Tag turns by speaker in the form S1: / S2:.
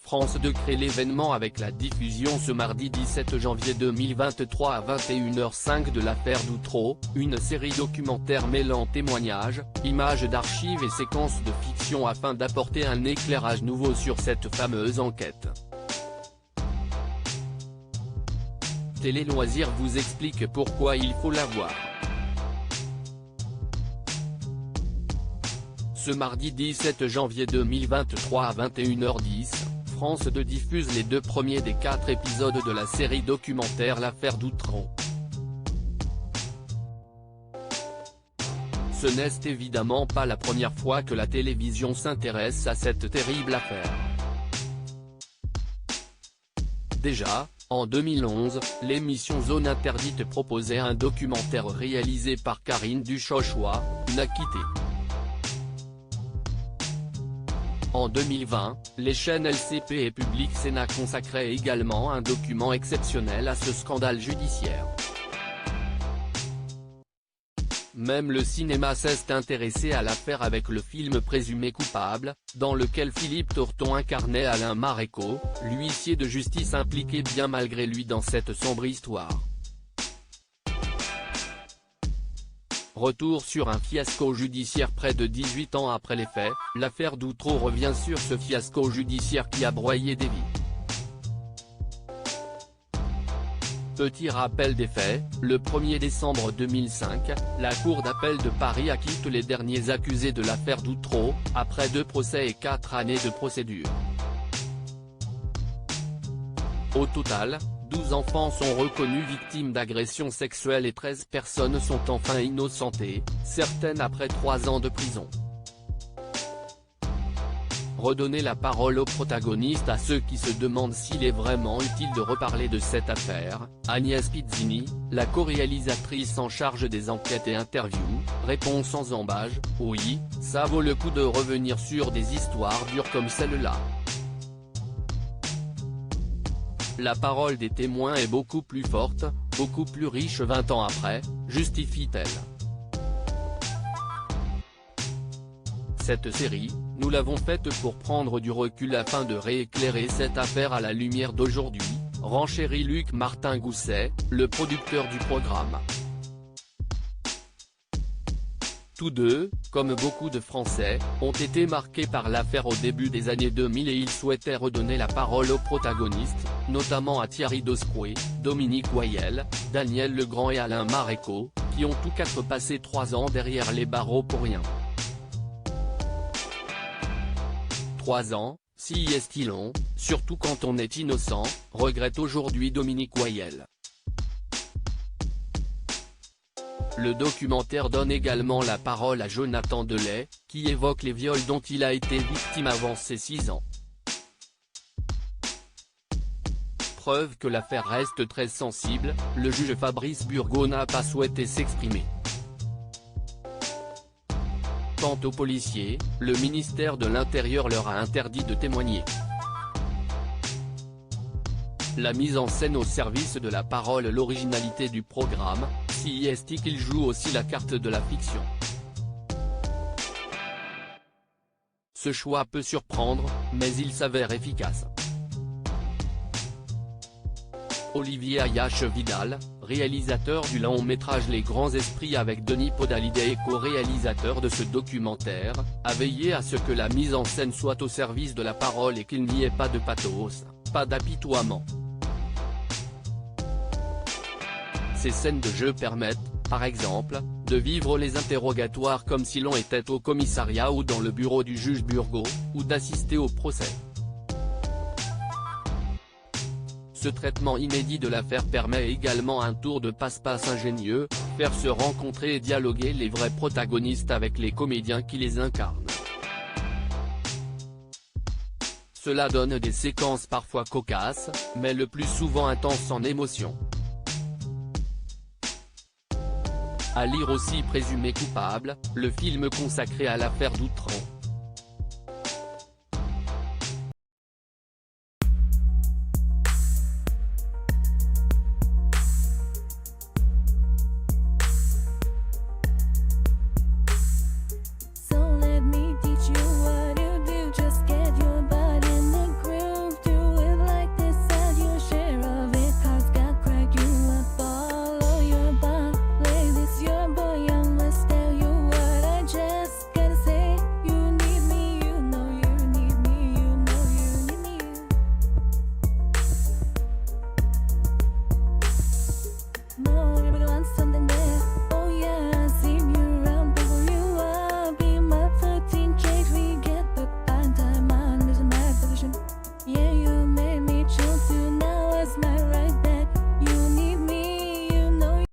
S1: France 2 crée l'événement avec la diffusion ce mardi 17 janvier 2023 à 21h05 de l'affaire d'Outreau, une série documentaire mêlant témoignages, images d'archives et séquences de fiction afin d'apporter un éclairage nouveau sur cette fameuse enquête. Télé Loisirs vous explique pourquoi il faut la voir. Ce mardi 17 janvier 2023 à 21h10, France 2 diffuse les 2 premiers des 4 épisodes de la série documentaire L'affaire d'Outreau. Ce n'est évidemment pas la première fois que la télévision s'intéresse à cette terrible affaire. Déjà, en 2011, l'émission Zone Interdite proposait un documentaire réalisé par Karine Duchochois, une acquittée. En 2020, les chaînes LCP et Public Sénat consacraient également un document exceptionnel à ce scandale judiciaire. Même le cinéma s'est intéressé à l'affaire avec le film Présumé coupable, dans lequel Philippe Torton incarnait Alain Maréchaux, l'huissier de justice impliqué bien malgré lui dans cette sombre histoire. Retour sur un fiasco judiciaire près de 18 ans après les faits, l'affaire d'Outreau revient sur ce fiasco judiciaire qui a broyé des vies. Petit rappel des faits, le 1er décembre 2005, la Cour d'appel de Paris acquitte les derniers accusés de l'affaire d'Outreau, après 2 procès et 4 années de procédure. Au total, 12 enfants sont reconnus victimes d'agressions sexuelles et 13 personnes sont enfin innocentées, certaines après 3 ans de prison. Redonner la parole aux protagonistes à ceux qui se demandent s'il est vraiment utile de reparler de cette affaire, Agnès Pizzini, la co-réalisatrice en charge des enquêtes et interviews, répond sans embâche, « Oui, ça vaut le coup de revenir sur des histoires dures comme celle-là. La parole des témoins est beaucoup plus forte, beaucoup plus riche 20 ans après, justifie-t-elle. Cette série, nous l'avons faite pour prendre du recul afin de rééclairer cette affaire à la lumière d'aujourd'hui, renchérit Luc Martin Gousset, le producteur du programme. Tous deux, comme beaucoup de Français, ont été marqués par l'affaire au début des années 2000 et ils souhaitaient redonner la parole aux protagonistes, notamment à Thierry Doscouet, Dominique Voyelle, Daniel Legrand et Alain Maréchaux, qui ont tous 4 passé 3 ans derrière les barreaux pour rien. 3 ans, si est-il long, surtout quand on est innocent, regrette aujourd'hui Dominique Voyelle. Le documentaire donne également la parole à Jonathan Delay, qui évoque les viols dont il a été victime avant ses 6 ans. Preuve que l'affaire reste très sensible, le juge Fabrice Burgot n'a pas souhaité s'exprimer. Quant aux policiers, le ministère de l'Intérieur leur a interdit de témoigner. La mise en scène au service de la parole, l'originalité du programme, si est qu'il joue aussi la carte de la fiction. Ce choix peut surprendre, mais il s'avère efficace. Olivier Ayache-Vidal, réalisateur du long-métrage Les Grands Esprits avec Denis Podalides et co-réalisateur de ce documentaire, a veillé à ce que la mise en scène soit au service de la parole et qu'il n'y ait pas de pathos, pas d'apitoiement. Ces scènes de jeu permettent, par exemple, de vivre les interrogatoires comme si l'on était au commissariat ou dans le bureau du juge Burgot, ou d'assister au procès. Ce traitement inédit de l'affaire permet également un tour de passe-passe ingénieux, faire se rencontrer et dialoguer les vrais protagonistes avec les comédiens qui les incarnent. Cela donne des séquences parfois cocasses, mais le plus souvent intenses en émotion. À lire aussi Présumé coupable, le film consacré à l'affaire d'Outreau.